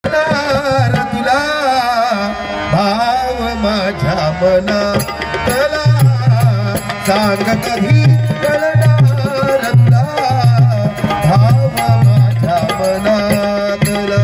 तुला भाव माझ्या मना तला सांग कधी कळणार तुला भाव माझ्या मनातला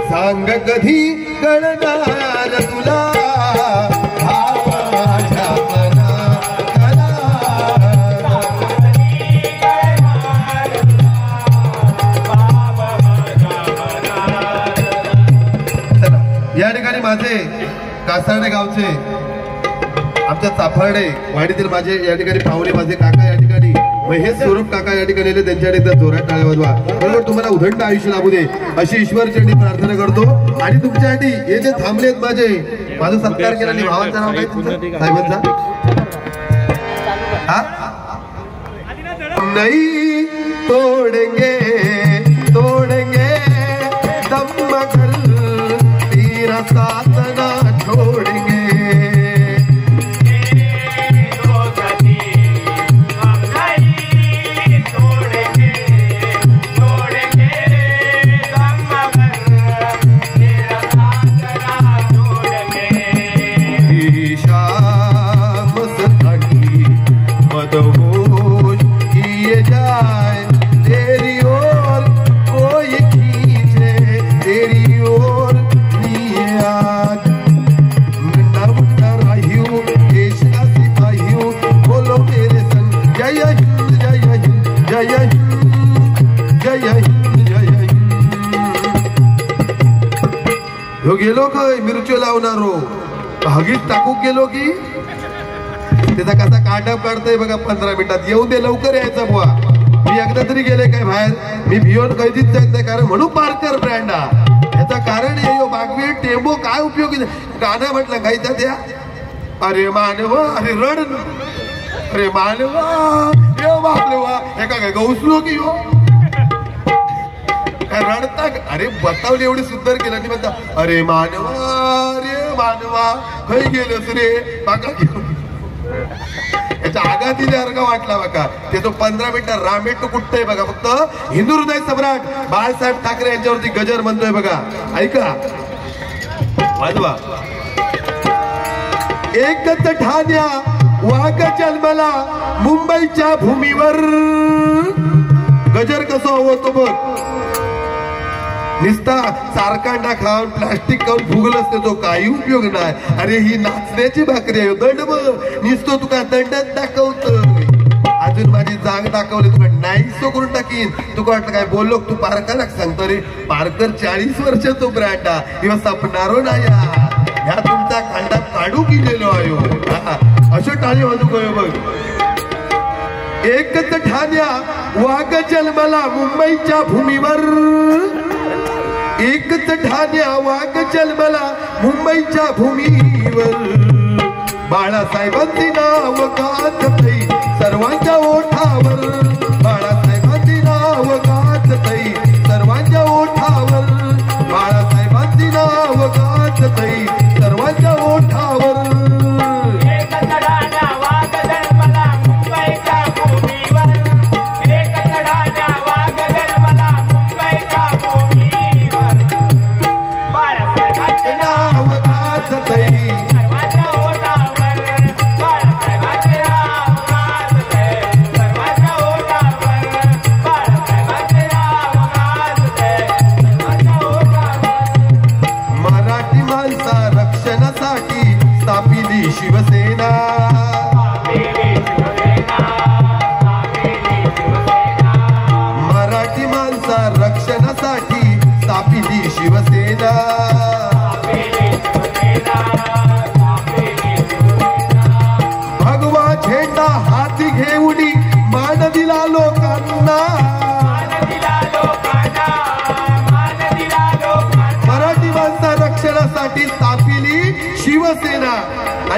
सांग कधी कळणार तुला भाव माझ्या मनातला या ठिकाणी माझे कासार्डे गावचे आमच्या चाफार्डे वाडीतील माझे या ठिकाणी पाहुणे माझे काका या ठिकाणी महेश स्वरूप काका या ठिकाणी आले त्यांच्याकडे जोरात टाळ्या वाजवा बरोबर तुम्हाला उदंड आयुष्य लाभू दे अशी ईश्वरचरणी प्रार्थना करतो आणि तुमच्यासाठी हे जे थांबलेत माझा सत्कार केला आणि भावांचं नाव काय तुमचं साहेबांचा नहीं तोडेंगे तोडेंगे दम मगर तेरा साथ ना छोड़ेंगे गेलो काय मिरची लावणारो हगीच टाकू गेलो की त्याचा कसा काढप काढतोय बघा 15 मिनिटात येऊ दे लवकर यायचा बुवा मी एकदा तरी गेले काय बाहेर मी भियोन कधीच जात नाही कारण म्हणून पार्कर ब्रँड याचा कारण येयो बागवे टेंबो काय उपयोगी गाणं म्हटलं काही त्या द्या अरे मानवा अरे रड अरे मानवा ये बापलेवा एका काय गौसलो की हो रडता अरे बतावली एवढी सुंदर केलं आणि म्हणता अरे मानवा खय गेलोस रे बाका याच्या आगा दिल्यासारखा वाटला बघा ते तो 15 मिनिटं रामेट कुठतय बघा फक्त हिंदू हृदय सम्राट बाळासाहेब ठाकरे यांच्यावरती गजर म्हणतोय बघा ऐका वाजवा एकच ठाण्या वाघ जन्मला मुंबईच्या भूमीवर गजर कसं होतो बघ निस्ता सारकांडा खाऊन प्लास्टिक खाऊन फुगल असते तो काही उपयोग नाही अरे ही नाचण्याची भाकरी आहे दंड बघ निसतो तुका दंडच दाखवतोय अजून माझी जाग दाखवली तुका नाही सो करून टाकीन तुका वाटलं काय बोललो तू पारकरला सांगतो रे पारकर 40 वर्षाचो ब्रँड किंवा सपनारो नाही ह्या तुमचा खांडा काढू गेलेलो आयो असं टाळी वाजू गयो बघ एकच ठाण्या वाघ जन्मला मुंबईच्या भूमीवर एकच ठाण्या वाघ जन्मला मुंबईच्या भूमीवर बाळासाहेबांचे नाव गाजतई सर्वांच्या ओठावर बाळासाहेबांचे नाव गाजतई सर्वांच्या ओठावर बाळासाहेबांचे नाव गाजतई सर्वांच्या ओठावर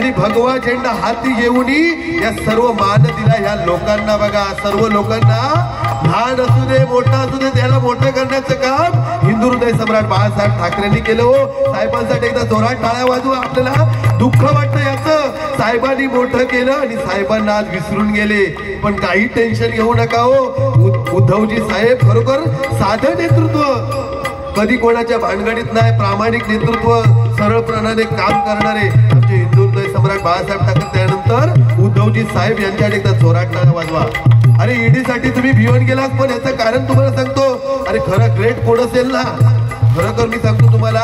आणि भगवा झेंडा हाती घेऊन या सर्व मान दिला ह्या लोकांना बघा. सर्व लोकांना लहान असू दे मोठा असू दे त्याला मोठं करण्याचं काम हिंदू हृदय सम्राट बाळासाहेब ठाकरेंनी केलं. हो साहेबांसाठी एकदा जोरात टाळ्या वाजवा. आपल्याला दुःख वाटतं याचं, साहेबांनी मोठं केलं आणि साहेबांना आज विसरून गेले. पण काही टेन्शन घेऊ नका हो. उद्धवजी साहेब खरोखर साधं नेतृत्व, कधी कोणाच्या भानगडीत नाही, प्रामाणिक नेतृत्व, सरळपणाने काम करणारे आमचे हिंदू हृदय सम्राट बाळासाहेब ठाकरे. त्यानंतर उद्धवजी साहेब यांच्याकडे एकदा जोरात टाळ्या वाजवा. अरे ईडी साठी तुम्ही भिवून गेलात, पण याचं कारण तुम्हाला सांगतो. अरे खरं ग्रेट कोण असेल ना, खरोखर मी सांगतो तुम्हाला,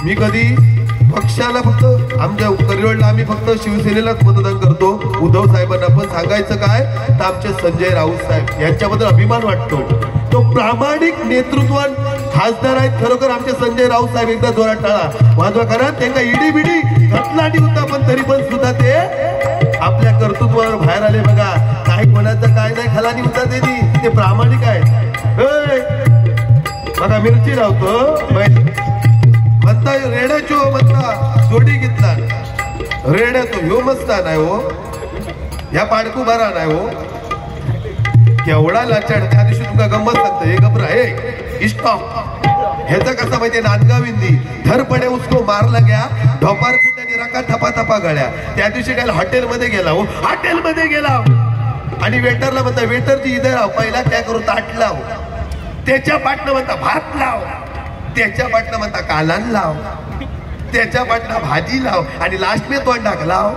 मी कधी पक्षाला फक्त आमच्या करिवडला आम्ही फक्त शिवसेनेलाच मतदान करतो. उद्धव साहेबांना पण सांगायचं काय तर आमचे संजय राऊत साहेब यांच्याबद्दल अभिमान वाटतो. तो प्रामाणिक नेतृत्वान खासदार आहेत खरोखर आमचे संजय राऊत साहेब. एकदा जोरात टाळा वाजवा. कारण त्यांना ईडी बिडी घटना होता, पण तरी पण सुद्धा ते आपल्या कर्तृत्वावर बाहेर आले बघा. काय कोणाचं काय नाही खलानी होता ते प्रामाणिक आहेत. बघा मिरची रावतो म्हणता रेड्याचो म्हणता जोडी घेतला रेड्याचो ह्यो मस्ता नाही हो, ह्या पाडकू बरा नाही हो. केवढा लाचाड. त्या दिवशी तुका गंमत सांगतो हे घबरा हे स्टॉप ह्याचा कसा माहितीये नांदगाव हिंदी धर पडे उसको मारला गया ढोपार कुठे रका थपा थपा गळ्या. त्या दिवशी काय हॉटेलमध्ये गेला हो, हॉटेलमध्ये गेला आणि वेटरला म्हणता वेटरची इधर आव पहिला काय करू ताट लाव, त्याच्या पाटणं म्हणता भात लाव, त्याच्या पाटणं म्हणता कालान लाव, त्याच्या पाटणं भाजी लाव आणि लास्ट में तोंड टाक लाव.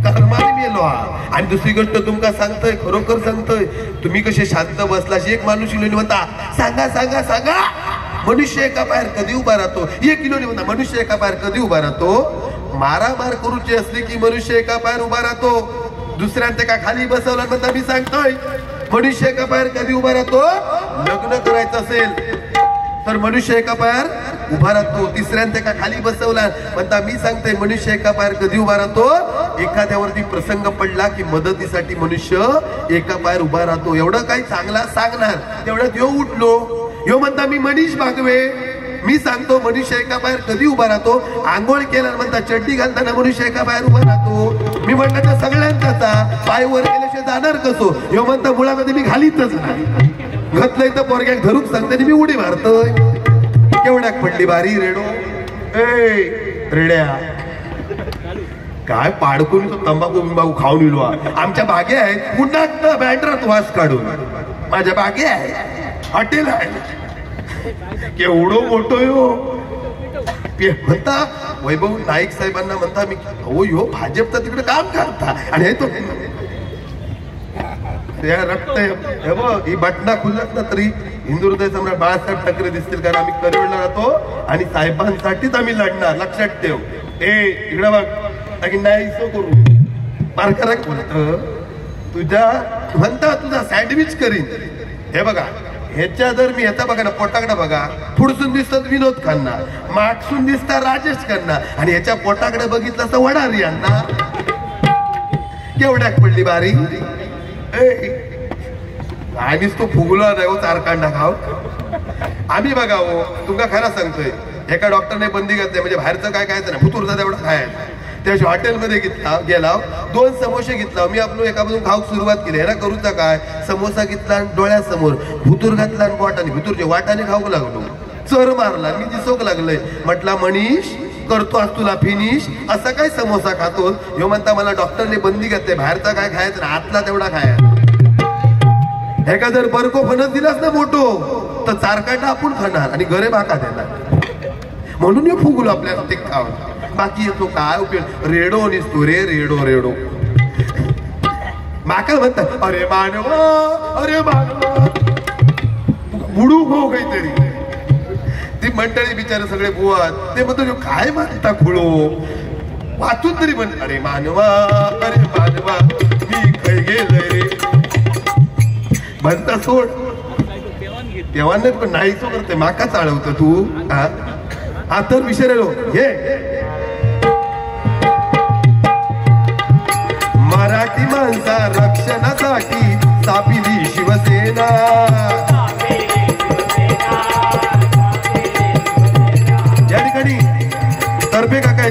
कर्माने मेलो. आणि दुसरी गोष्ट तुमका सांगतोय खरोखर सांगतोय, तुम्ही कसे शांत बसलाशी एक माणूस म्हणता सांगा सांगा सांगा मनुष्य एका पायावर कधी उभा राहतो. 1 किलो म्हणता मनुष्य एका पायावर कधी उभा राहतो. मारामार करूची असली की मनुष्य एका पायावर उभा राहतो. दुसऱ्यांच्या का खाली बसवला म्हणता मी सांगतोय मनुष्य एका पायावर कधी उभा राहतो. लग्न करायचं असेल तर मनुष्य एका पायावर उभा राहतो. तिसऱ्यांच्या का खाली बसवला म्हणता मी सांगतोय मनुष्य एका पायावर कधी उभा राहतो. एखाद्यावरती प्रसंग पडला की मदतीसाठी मनुष्य एका पायावर उभा राहतो. एवढं काही चांगला सांगणार तेवढ्यात ह्यो उठलो. ह्यो म्हणता मी मनीष भागवे. मी सांगतो मनुष्य एका पायावर कधी उभा राहतो. आंघोळ केला म्हणता चड्डी घालताना मनुष्य एका पायावर उभा राहतो. मी म्हणलं तर सगळ्यांचा पाय वर केल्याशिवाय जाणार कसो. ह्यो म्हणता मुळामध्ये मी घालीतच नाही. घातलंय तर पोरग्याक धरूक सांगताना मी उडी मारतोय. केवढ्याक पडली बारी रेडो ए रेड्या काय पाडकून तो तंबाखू बिंबाखू खाऊन इलो. आमच्या बागे आहेत पुन्हा बँड्रात वास काढून माझ्या बागे आहे हॉटेल आहे केवढं मोठं हो. म्हणता वैभव नाईक साहेबांना म्हणता मी हो ह्यो भाजपचा तिकडे काम करता आणि हे तो रक्त ही बटना खुलत ना तरी हिंदू हृदय सम्राट बाळासाहेब ठाकरे दिसतील. कारण आम्ही करिवडला राहतो आणि साहेबांसाठीच आम्ही लढणार. लक्षात ठेव. इकडे बघ नाही सो करू मार्कर बोलत तुझ्या म्हणता तुझा सँडविच करीन. हे बघा ह्याच्या जर मी ह्याचा बघा ना पोटाकडे बघा पुढसून दिसतात विनोद खन्ना, मागसून दिसता राजेश खन्ना आणि ह्याच्या पोटाकडे बघितलं असं वडारी यांना. केवढ्याक पडली बारी. आम्हीच तो फुगला नाही हो चारकांडा खाव. आम्ही बघा हो तुमका खरं सांगतोय एका डॉक्टरने बंदी घातली म्हणजे बाहेरचं काय खायचं ना फुतूरचा तेवढा खायचं. त्याच्या हॉटेलमध्ये गेला 2 समोसे घेतला. मी आपण एका बाजून खाऊक सुरुवात केली. ह्याला करूचा काय समोसा घेतला डोळ्यासमोर भुतूर घातला आणि वाटाने भुतूरच्या वाटाने खाऊक लागलो. चर मारला मी दिसोक लागलंय. म्हटला मनीष करतो आज तुला फिनिश. असा काय समोसा खातो. ह्यो म्हणता मला डॉक्टरने बंदी घातली बाहेरचा काय खायचं ना आतला तेवढा खायचा. एका जर बरको फणस दिलास ना मोठो तर चारकाटा आपण खाणार आणि घरे भाका देणार. म्हणून हे फुगलो आपल्याला ते खावं. बाकी येतो काय उपयोग. रेडो निसतो रे रेडो रेडो. माका म्हणतात अरे मानवा अरे मानवा बुडू हो काहीतरी. ती मंडळी बिचारे सगळे बुवा ते म्हणतो काय म्हणता खुळो वाचून तरी म्हण अरे मानवा मी काही गेलंय रे म्हणता सोड. तेव्हा नाही पण नाही सो करते माका चालवतं तू. हा तर विचारलो हे मराठी माणसा रक्षणासाठी स्थापिली शिवसेना. या ठिकाणी तर्फे काका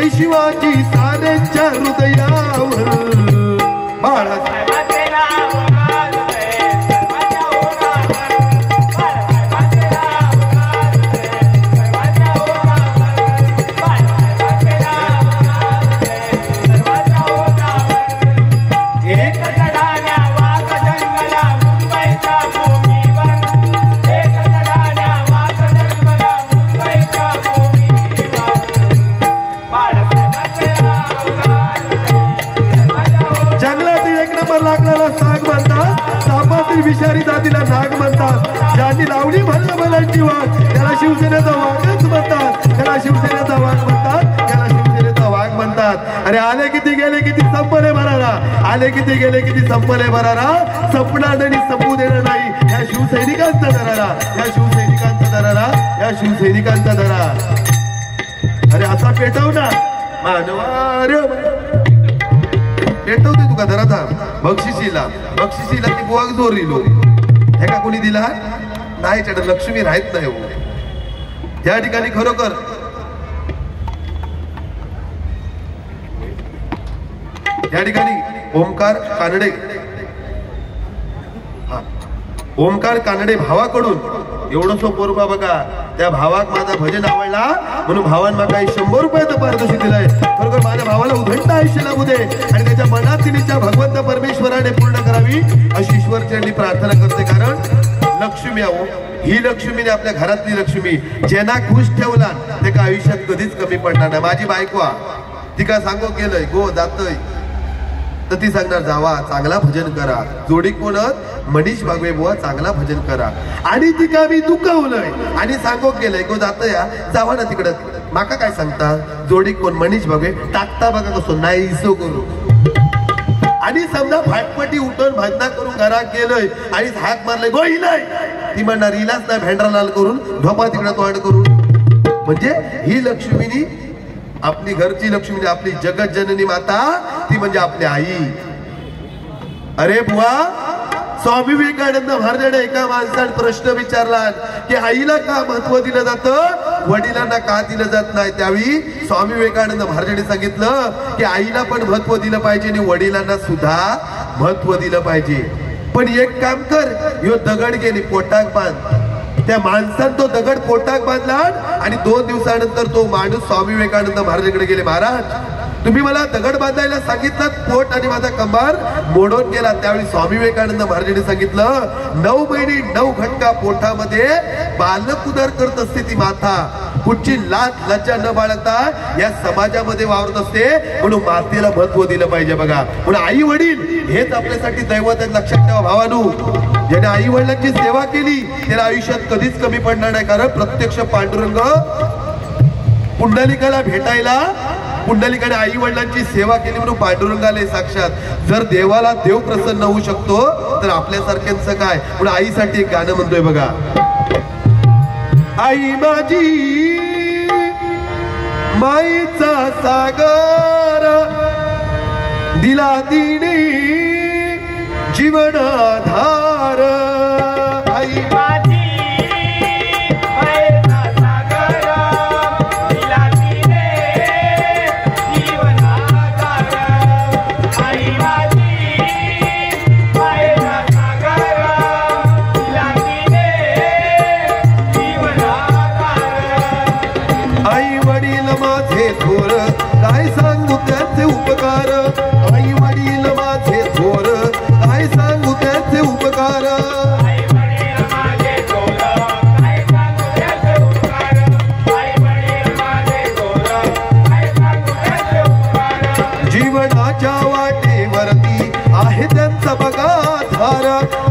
जय शिवाजी साऱ्यांच्या हृदयावर बाळासाहेब विषारी जातीला नाग म्हणतात. ज्यांनी लावणी भरलं बलांची वाघ त्याला शिवसेनेचा वाघच म्हणतात. त्याला शिवसेनेचा वाघ म्हणतात. त्याला शिवसेनेचा वाघ म्हणतात. अरे आले किती गेले किती संपले भरारा. आले किती गेले किती संपले भरारा. संपणार नाही संपू देणार नाही या शिवसैनिकांचा दरारा. या शिवसैनिकांचा दरारा. या शिवसैनिकांचा दरा. अरे असा पेटव ना मानवा पेटवते तुका धराचा बक्षिसीला. बक्षिसीला ती बुवाग जोरलो हे का कोणी दिला नाही. त्याला लक्ष्मी राहत नाही हो त्या ठिकाणी. खरोखर या ठिकाणी ओमकार कानडे ओमकार कानडे भावाकडून एवढं सोपं बघा. त्या भावाक माझा भजन आवडला म्हणून भावान मला 100 रुपयाचं पारितोषिक दिलंय. खरोखर माझ्या भावाला उदंड आयुष्य लाभू दे आणि त्याच्या मनातील इच्छा भगवंत परमेश्वराने पूर्ण करावी अशी ईश्वरचरणी प्रार्थना करते. कारण लक्ष्मी आहो ही लक्ष्मीने आपल्या घरातली लक्ष्मी ज्यांना खुश ठेवला ते का आयुष्यात कधीच कमी पडणार नाही. माझी बायको ती का सांगो गेलंय गो जातय तर ती सांगणार जावा चांगला भजन करा. जोडी कोणत मनीष भागवे बुवा चांगला भजन करा. आणि ती का मी दुखवलंय आणि सांगो गेलंय गो जात या जावा ना तिकडं. माका काय सांगता जोडी कोण मनीष भागवे टाकता बघा कसो नाही इसो करू. आणि समजा फाटपटी उठून भजना करून घरात गेलोय आणि हाक मारले गो इलाय ती म्हणणार इलाच नाही भेंडरा लाल करून ढोपा तिकडं तोंड करून. म्हणजे ही लक्ष्मीनी आपली घरची लक्ष्मी आपली जगत जननी माता ती म्हणजे आपली आई. अरे बुवा स्वामी विवेकानंद महाराजांनी एका माणसाने प्रश्न विचारला की आईला का महत्व दिलं जातं वडिलांना का दिलं जात नाही. त्यावेळी स्वामी विवेकानंद महाराजांनी सांगितलं की आईला पण महत्व दिलं पाहिजे आणि वडिलांना सुद्धा महत्व दिलं पाहिजे. पण एक काम कर ह्यो दगड गेली पोटाक बांध. त्या माणसानं तो दगड पोटाक बांधला आणि 2 दिवसानंतर तो माणूस स्वामी विवेकानंद महाराजांकडे गेले. महाराज तुम्ही मला दगड बांधायला सांगितलं पोट आणि माझा कंबार मोडून गेला. त्यावेळी स्वामी विवेकानंद महाराजांनी सांगितलं 9 महिने 9 घटका पोटामध्ये बालक उदर करत असते ती माता. कुठची लाज लज्जा न बाळगता या समाजामध्ये वावरत असते म्हणून मातेला महत्व दिलं पाहिजे बघा. म्हणून आई वडील हेच आपल्यासाठी दैवत आहेत. लक्षात ठेवा भावानू ज्याने आई वडिलांची सेवा केली त्याला आयुष्यात कधीच कमी पडणार नाही. कारण प्रत्यक्ष पांडुरंग पुंडलिकाला भेटायला पुंडलिकाने आई वडिलांची सेवा केली म्हणून पांडुरंगाले साक्षात. जर देवाला देव प्रसन्न होऊ शकतो तर आपल्यासारख्यांचं काय. म्हणून आईसाठी एक गाणं म्हणतोय बघा. आई माझी माईचा सागर दिला तिने जीवनाधार. आई माझी माईचा सागर दिला तिने जीवनाधार. आई माझी माईचा सागर दिला तिने जीवनाधार. आई वडील माझे थोर काय सांगू त्याचे उपकार. आई वडील माझे थोर काय सांगू त्याचे उपकार. आई वडील माझे थोर काय सांगू त्याचे उपकार. आई वडील माझे थोर काय सांगू त्याचे उपकार. जीवनाच्या वाटेवरती आहे त्यांचा बघा धार.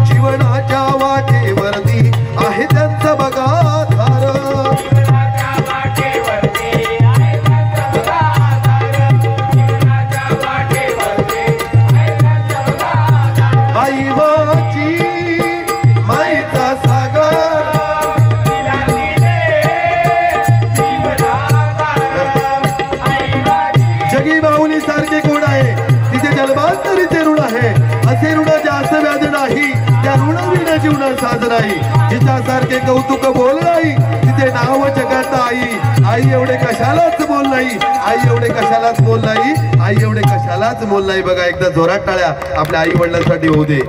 जीवनाच्या वाटेवरती आहे त्यांचा बघा धार. जीवनाच्या वाटेवरती आहे त्यांचा बघा धार. जीवनाच्या करुणा साज नाही, जिच्यासारखे कौतुक बोल नाही, तिथे नाव जगात आई. आई एवढे कशालाच बोल नाही, आई एवढे कशालाच बोल नाही, आई एवढे कशालाच बोल नाही. बघा एकदा जोरात टाळ्या आपल्या आई वडिलांसाठी होऊ दे.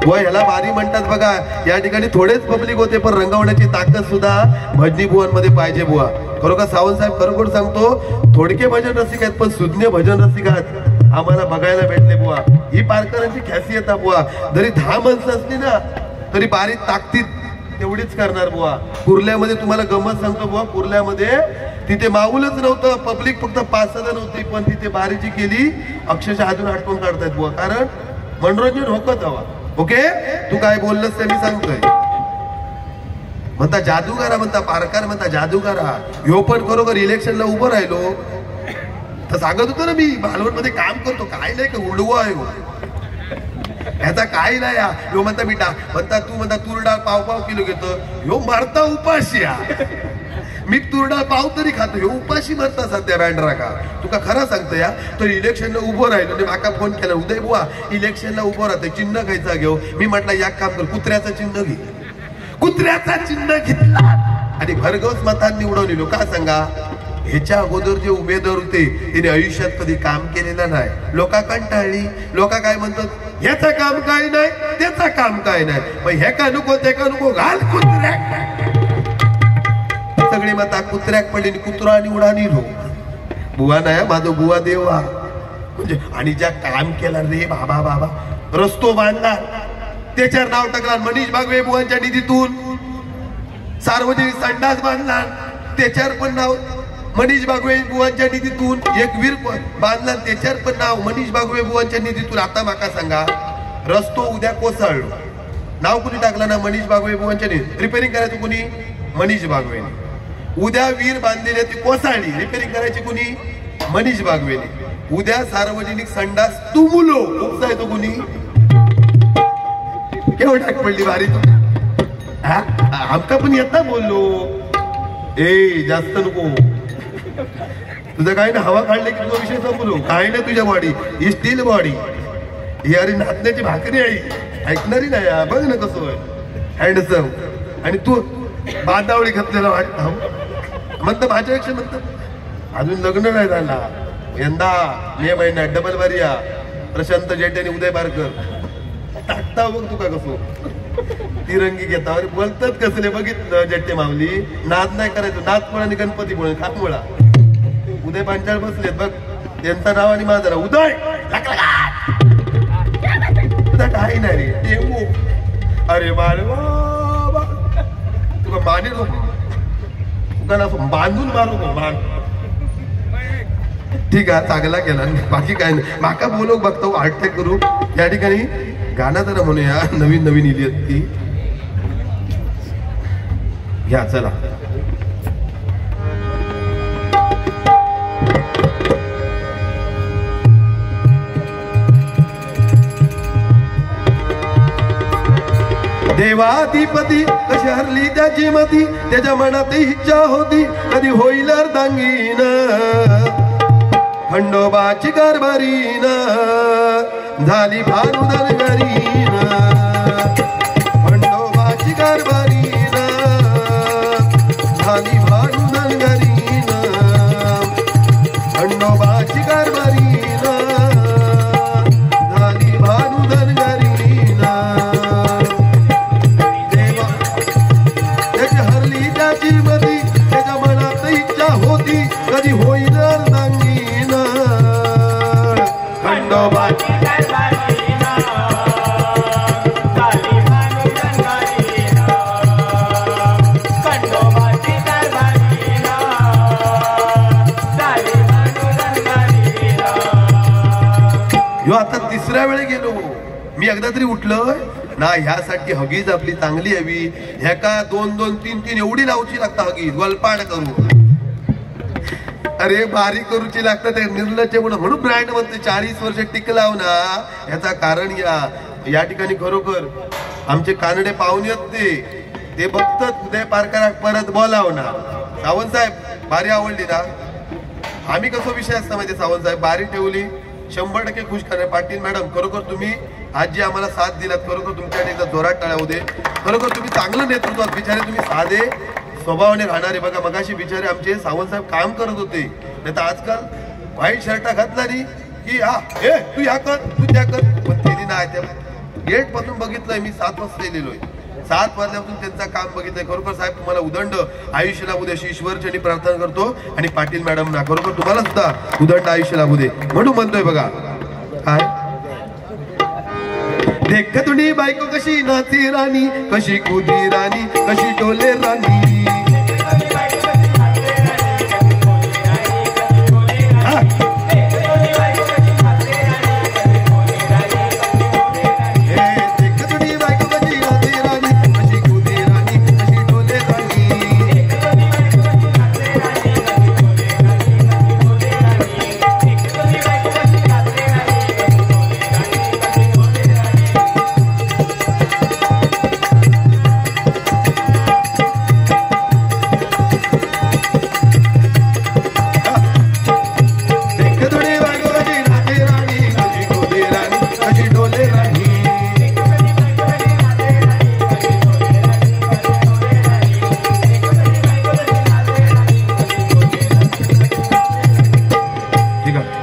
व ह्याला बारी म्हणतात बघा. या ठिकाणी थोडेच पब्लिक होते पण रंगवण्याची ताकद सुद्धा भजनी बुवांमध्ये पाहिजे बुवा. खरोखर सावंत साहेब खरोखर सांगतो, थोडके भजन रसिक आहेत पण सुज्ञ भजन रसिक आहेत आम्हाला बघायला भेटले बुवा. ही पारकरांची खासियत आहे बुवा. जरी 10 माणसं असली ना तरी बारी ताकदीत तेवढीच करणार बुवा. कुर्ल्यामध्ये तुम्हाला गंमत सांगतो बुवा, कुर्ल्यामध्ये तिथे माऊलच नव्हतं, पब्लिक फक्त 5-6 जण होती, पण तिथे बारीची केली अक्षरशः अजून आठवण काढतायत बुवा. कारण मनोरंजन होकत हवा. ओके, तू काय बोललंस ते मी सांगतोय. म्हणता जादूगारा, म्हणता पारकार, म्हणता जादूगारा. ह्यो पण खरोखर इलेक्शनला उभं राहिलो तर सांगत होतो ना मी, मालवण मध्ये काम करतो. काय नाही का उडवा आहे ह्याचा काय नाही. ह्यो म्हणता मी म्हणता तू म्हणता तूर डाळ पाव किलो घेतो, ह्यो मारता उपाशी. मी तूर डाळ पाव तरी खातो, ह्यो उपाशी मरता सध्या बँडरा का. तुका खरं सांगतो या, तो इलेक्शनला उभं राहिलो आणि माका फोन केला, उदय बुवा इलेक्शनला उभं राहतोय, चिन्ह घ्यायचा घेऊ. मी म्हटलं या काम कर, कुत्र्याचं चिन्ह घे. कुत्र्याचा चिन्ह घेतला आणि भरघोस मतांनी उडवलेलो. का सांगा, ह्याच्या अगोदर जे उमेदवार होते तिने आयुष्यात कधी काम केलेलं नाही. लोका कंटाळली. लोका काय म्हणतात, ह्याचं काम काय नाही, त्याचं काम काय नाही, मग हे का नको ते का नको, घाल कुत्र्याक. सगळी मता कुत्र्याक पडली, कुत्रा आणि उडानी लो. बुवा नाही माझं बुवा देवा. म्हणजे आणि ज्या काम केला रे बाबा बाबा, रस्तो बांधला त्याच्यावर नाव टाकला मनीष भागवे बुवांच्या निधीतून. सार्वजनिक संडास बांधला त्याच्यावर पण नाव मनीष भागवे बुवांच्या निधीतून. एक वीर बांधला त्याच्यावर पण नाव मनीष भागवे बुवांच्या निधीतून. आता माका सांगा, रस्तो उद्या कोसळलो, नाव कुणी टाकला ना मनीष भागवे बुवांच्या निधी. रिपेरिंग करायचं कुणी, मनीष भागवे. उद्या वीर बांधलेली ती कोसळली, रिपेरिंग करायची कुणी, मनीष भागवेने. उद्या सार्वजनिक संडास तुमुलो उपसायचो कुणी. केवढा पडली भारी तू. आमका पण येत ना बोललो, ए जास्त नको तुझं काय ना, हवा काढले की तुझा विषय संपलो. काय ना तुझ्या बॉडी ही स्टील बॉडी, ही अरे नाचण्याची भाकरी आहे, ऐकणारी नाही. बघ ना कसं हँडसम. आणि तू बांधावळी घातलेला वाटत म्हणतं माझ्यापेक्षा म्हणतं अजून लग्न नाही झाला. यंदा मे महिन्यात डबल बारिया प्रशांत जेटे आणि उदय बारकर टाकता. बघ तुका कसं तिरंगी घेता. अरे बोलतात कसले बघितलं जेटे माऊली. नाद नाही करायचं, नादपळ आणि गणपती मुळे खापमुळा. उदय पांचाळ बसलेत बघ, त्यांचं नाव आणि माझं नाव उदय. तुझा काही नाही रे टेंबू. अरे बाबा तुका माने तुका बांधून मारू बांध. ठीक आहे, चांगला केला, बाकी काय नाही. माका बोलू बघतो अटॅक करू. या ठिकाणी गाणं जरा म्हणूया, नवीन नवीन इली आहेत ती घ्या. चला देवाधिपती कशी हरली त्याची मती, त्याच्या मनात इच्छा होती कधी होईल अर्धांगीन. खंडोबाची कारभारीन झाली भानू दरबारीन. खंडोबाची कारभारीन झाली भानू दरबारीन. खंडोबाची कारभारीन झाली भानू दरबारीन. देवा त्याची हरली त्याची मती, त्याच्या मनात इच्छा होती कधी होईल अर्धांगीन. खंडोबाची आता 3ऱ्या वेळे गेलो मी. एकदा तरी उठलोय ना. ह्यासाठी हगीज आपली चांगली हवी. ह्या का 2-2, 3-3 एवढी लावची लागता हगीज, वलपाड करू. अरे बारीक करूची लागतात निर्लज्ज म्हणून ब्रँड म्हणते 40 वर्ष टिकलाव ना. ह्याचा कारण या ठिकाणी खरोखर आमचे कानडे पाहुणे ते बघतात उदय पारकर परत बोलावणार. सावंत साहेब बारी आवडली ना. आम्ही कसं विषय असता माहिती, सावंत साहेब बारी ठेवली 100% खुश करणार. पाटील मॅडम, खरोखर तुम्ही आज जी आम्हाला साथ दिलात, खरोखर तुमच्याकडे एकदा जोरात टाळ्या होऊ दे. खरोखर तुम्ही चांगलं नेतृत्वात, बिचारे तुम्ही साधे स्वभावाने राहणारे. बघा मगाशी बिचारे आमचे सावंत साहेब काम करत होते, नाही तर आजकाल व्हाईट शर्टा घातला नाही की हा हे तू ह्या कर तू त्या कर. पण त्यांनी नाही, त्या गेट पासून बघितलंय मी, 7 वाजता गेलेलोय, 7 वाजल्यापासून त्यांचं काम बघितलंय. खरोखर साहेब तुम्हाला उदंड आयुष्य लाभू दे अशी ईश्वरचरणी प्रार्थना करतो. आणि पाटील मॅडम ना खरोखर तुम्हाला सुद्धा उदंड आयुष्य लाभू दे म्हणून म्हणतोय. बघा काय देख तुझी बायको कशी नाची राणी, कशी कुदी राणी, कशी डोले राणी.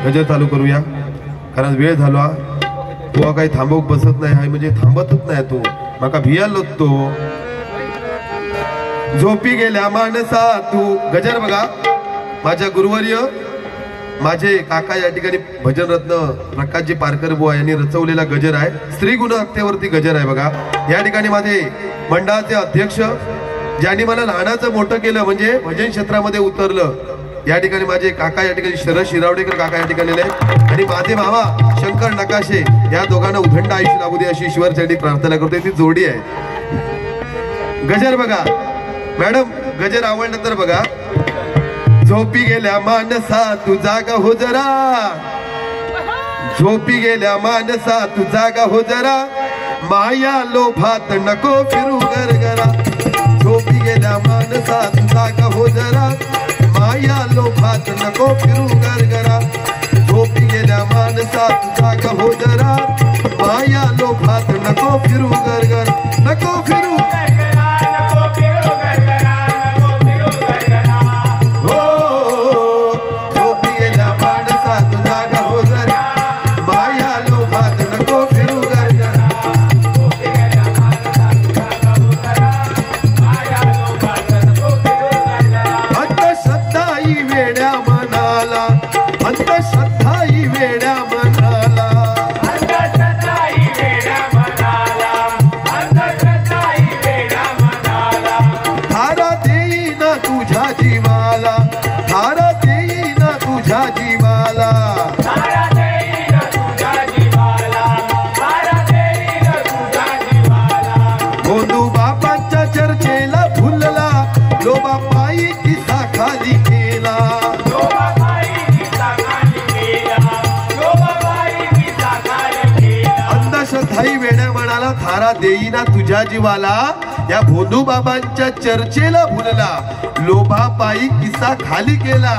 गजर चालू करूया, कारण वेळ झाला. तो काही थांबवूक बसत नाही, हाय म्हणजे थांबतच नाही. तो माका भियालो तो झोपी गेल्या माणसा तू. गजर बघा, माझ्या गुरुवर्य माझे काका या ठिकाणी भजन रत्न प्रकाशजी पारकर बुवा यांनी रचवलेला गजर आहे. स्त्री गुण हत्तेवरती गजर आहे. बघा या ठिकाणी माझे मंडळाचे अध्यक्ष ज्यांनी मला लहानाचं मोठं केलं, म्हणजे भजन क्षेत्रामध्ये उतरलं, या ठिकाणी माझे काका या ठिकाणी शरद शिरावडेकर काका या ठिकाणी आणि माझे मामा शंकर नकाशे, या दोघांना उदंड आयुष्य लाभू दे अशी ईश्वरचरणी प्रार्थना करतोय. ती जोडी आहे. गजर बघा मॅडम, गजर आवडलं तर बघा. झोपी गेल्या मानसा तू जागा हो जरा, झोपी गेल्या मानसा तू जागा हो जरा, माया लोभात नको फिरू गरगरा. झोपी गेल्या मानसा तू जागा हो जरा, माया लोभात नको फिरू गरगरा. झोपी गेल्या मानसा तू जागा हो जरा, माया लोभात नको फिरू गरगर, नको फिरू थारा देईना तुझ्या जीवाला. या भोंदू बाबांच्या चर्चेला भुलला, लोभापायी किस्सा खाली केला.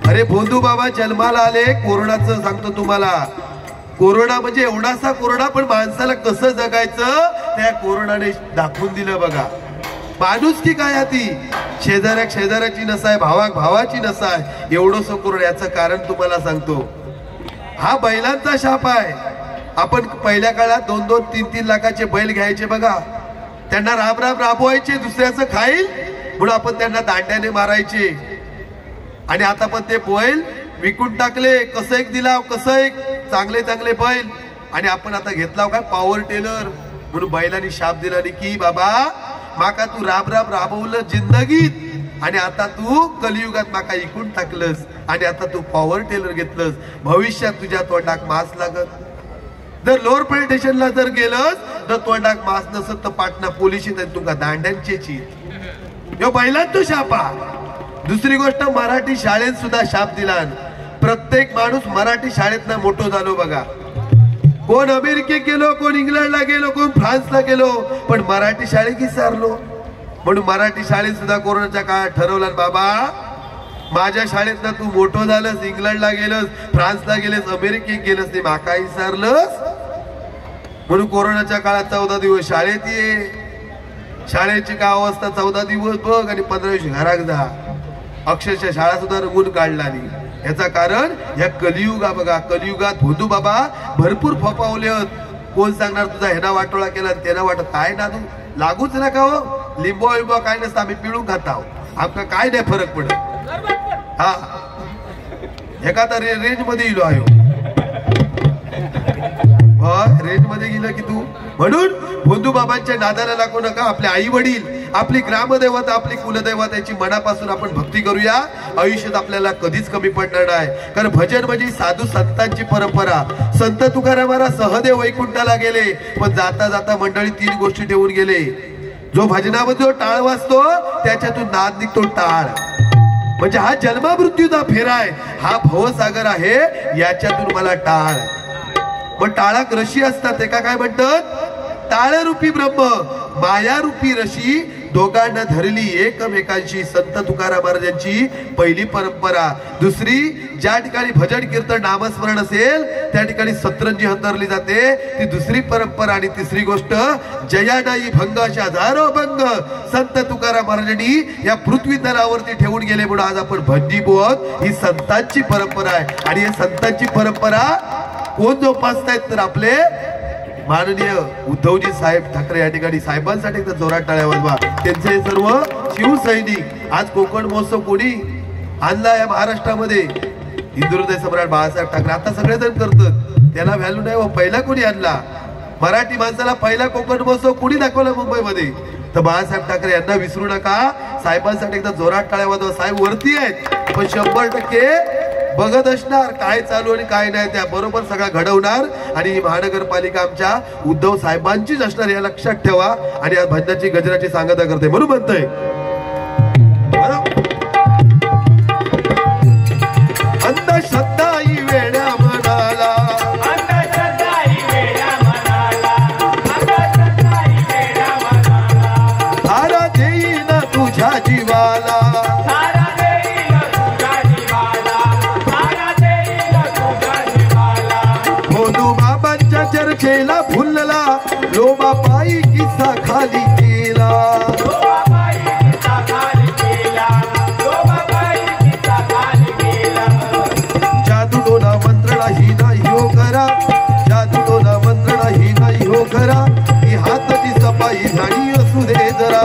अरे भोंदू बाबा जन्माला आले, कोरोनाचं सांगतो तुम्हाला. कोरोना म्हणजे एवढासा कोरोना, पण माणसाला कसं जगायचं त्या कोरोनाने दाखवून दिलं. बघा माणुसकी काय ती, शेजाऱ्या शेजाऱ्याची नसाय, भावाक भावाची नसाय, एवढंसं कोरोना. याचं कारण तुम्हाला सांगतो, हा बैलांचा शाप आहे. आपण पहिल्या काळात 2-2, 3-3 लाखाचे बैल घ्यायचे बघा, त्यांना राब राब राबवायचे, दुसऱ्याचं खाईल म्हणून आपण त्यांना दांड्याने मारायचे. आणि आता पण ते बैल विकून टाकले. कसं एक दिला, कसं एक चांगले चांगले बैल. आणि आपण आता घेतला काय पॉवर टेलर म्हणून बैलांनी शाप दिला की बाबा माका तू राब राब राबवलं जिंदगीत, आणि आता तू कलियुगात माका इकून टाकलंस, आणि आता तू पॉवर टेलर घेतलंस, भविष्यात तुझ्या तोंडाक मास लागत. जर लोअर पोलीस स्टेशनला जर गेलंस तर तोंडाक मास नसत तर पाटणा पोलीस तुका दांड्यांची बैलांचो शापा. दुसरी गोष्ट, मराठी शाळेत सुद्धा शाप दिला. प्रत्येक माणूस मराठी शाळेत मोठो झालो. बघा कोण अमेरिकेत गेलो, कोण इंग्लंडला गेलो, कोण फ्रान्सला गेलो, पण मराठी शाळेत विसरलो. म्हणून मराठी शाळेत सुद्धा कोरोनाच्या काळात ठरवलं बाबा माझ्या शाळेत ना तू मोठं झालंस, इंग्लंडला गेलंस, फ्रान्सला गेलेस, अमेरिकेत गेलंस, ते माका विसरलंस. म्हणून कोरोनाच्या काळात 14 दिवस शाळेत ये. शाळेची काय अवस्था, 14 दिवस बघ आणि 15 दिवशी घरात जा. अक्षरशः शाळा सुद्धा रंगून काढला नाही. याचा कारण या कलियुगा बघा, कलियुगात भोंदू बाबा भरपूर फपावले. कोण सांगणार तुझा ह्याना वाटोळा केला त्यांना वाटत काय ना तू लागूच नका हो. लिंबो विंबो काय नसतं, आम्ही पिळून खात आहोत, आमका काय नाही फरक पडत. हा एका तर रेंज मध्ये गेलो आहे, रेंज मध्ये गेलं की तू. म्हणून भोंदू बाबांच्या नादाला लागू नका. आपले आई वडील, आपली ग्रामदैवता, आपली कुलदैवत याची मनापासून आपण भक्ती करूया. आयुष्यात आपल्याला कधीच कमी पडणार नाही. कारण भजन म्हणजे साधू संतांची परंपरा. संत तुकाराम महाराज सहदेव वैकुंठाला गेले, पण जाता जाता मंडळी 3 गोष्टी ठेवून गेले. जो भजनामध्ये जो टाळ वाजतो त्याच्यातून नाद निघतो. टाळ म्हणजे हा जन्ममृत्यूचा फेरा आहे, हा भवसागर आहे, याच्यातून मला टाळ. पण टाळाक रशी असतात, एका काय म्हणतात, टाळरूपी ब्रह्म मायारूपी रशी दोघांना धरली एकमेकांशी. संत तुकाराम महाराजांची पहिली परंपरा. दुसरी, ज्या ठिकाणी भजन कीर्तन नामस्मरण असेल त्या ठिकाणी सतरंजी हंतरली जाते, ती दुसरी परंपरा. आणि तिसरी गोष्ट, जयानाई भंग अशा हजारो भंग संत तुकाराम महाराजांनी या पृथ्वी तलावरती ठेवून गेले. म्हणून आज आपण भजनी बोध ही संतांची परंपरा आहे. आणि ही संतांची परंपरा कोण जोपासतायत तर आपले माननीय उद्धवजी साहेब ठाकरे. या ठिकाणी साहेबांसाठी एकदा जोरात टाळ्या वाजवा. त्यांचे सर्व शिवसैनिक. आज कोकण महोत्सव कोणी आणला या महाराष्ट्रामध्ये? हिंदुहृदय सम्राट बाळासाहेब ठाकरे. आता सगळेजण करतात, त्याला व्हॅल्यू नाही. पहिला कोणी आणला मराठी माणसाला? पहिला कोकण महोत्सव कोणी दाखवला मुंबईमध्ये? तर बाळासाहेब ठाकरे. यांना विसरू नका. साहेबांसाठी एकदा जोरात टाळ्या वाजवा. साहेब वरती आहेत, पण 100% बघत असणार काय चालू आणि काय नाही, त्या बरोबर सगळं घडवणार. आणि महानगरपालिका आमच्या उद्धव साहेबांचीच असणार, या लक्षात ठेवा. आणि आज भजनाची गजराची सांगता करते म्हणून म्हणतोय, अंधश्रद्धा ही वेड्या म्हणाला, तारा देईन तुझ्या जीवाला, चर्चेला फुलला लोबा पायी किस्सा खाली केला, जादू डोला मंत्रणा ही नाही हो करा, जादू डोला मंत्रणा ही नाही हो करा, ही हाताची सफाई झाली असू दे जरा.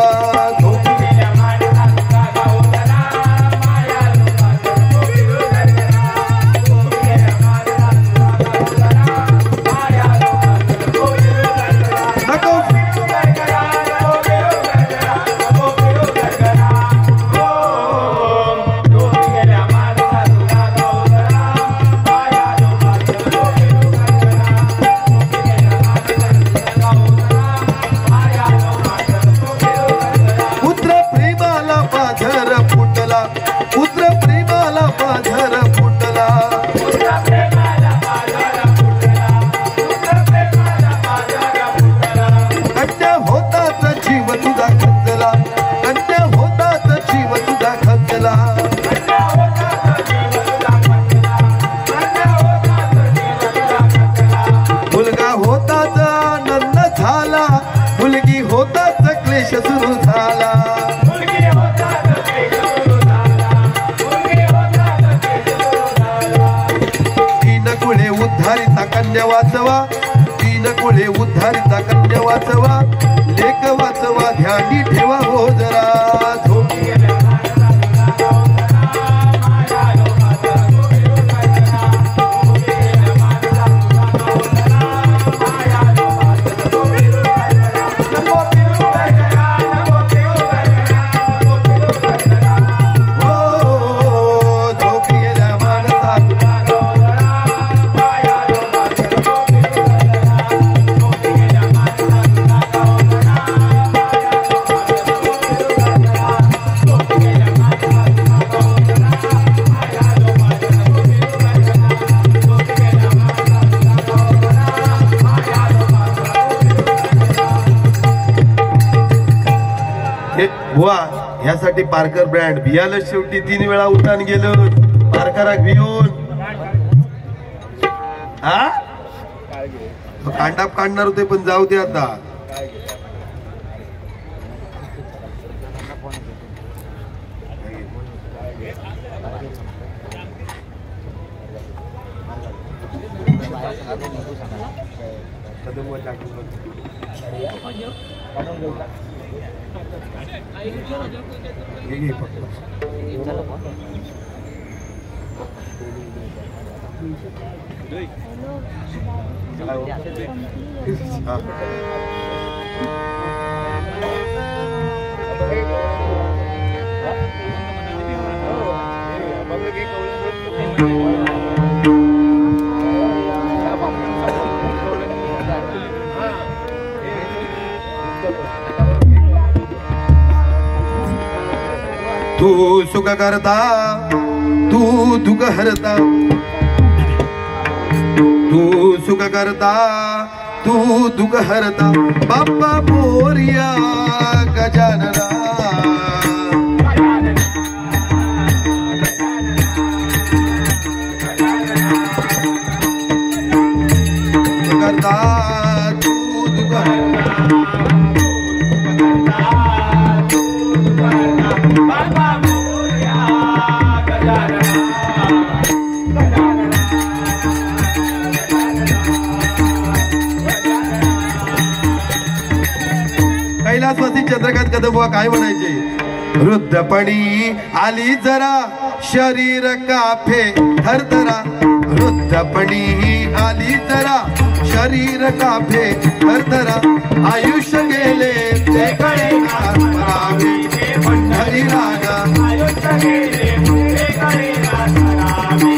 मुलगा होताच आनंद झाला, मुलगी होताच क्लेश सुरू झाला, तीन कुळे उद्धारिता कन्या वाचवा, तीन कुळे उद्धारिता कन्या वाचवा, लेख वाचवा ध्यानी ठेवा हो जरा. बुवा यासाठी पारकर ब्रँड भियालं शेवटी 3 वेळा उठान गेलं पारकराक भिवून हा कांडाप काढणार होते पण जाऊ दे आता तू सुख करता तू दुःख हरता तू सुख करता तू दुःख हरता बाप्पा मोरया गजानना करता तू दुःख कैलासवासी चंद्रकांत कदम बुवा काय म्हणायचे वृद्धपणी आली जरा शरीर काफे थरथरा वृद्धपणी आली जरा शरीर काफे थरथरा आयुष्य गेले ते कळेना रामी पंढरी रागा आयुष्य गेले ते कळेना रामी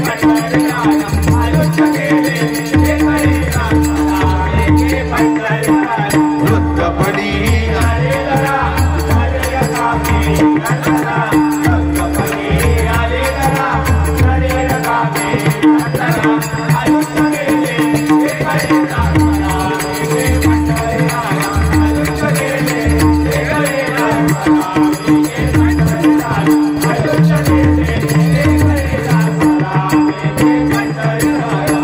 पंढरी रागा आयुष्य गेले ते कळेना रामी पंढरी रागा वृद्धपणी आली जरा शरीर काफे थरथरा वृद्धपणी आली जरा शरीर काफे थरथरा आयुष्य गेले ते कळेना रामी पंढरी रागा आयुष्य गेले ते कळेना रामी पंढरी रागा आयुष्य गेले ते कळेना रामी पंढरी रागा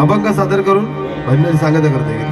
अभंग सादर करून भजनाची सांगता करता येईल.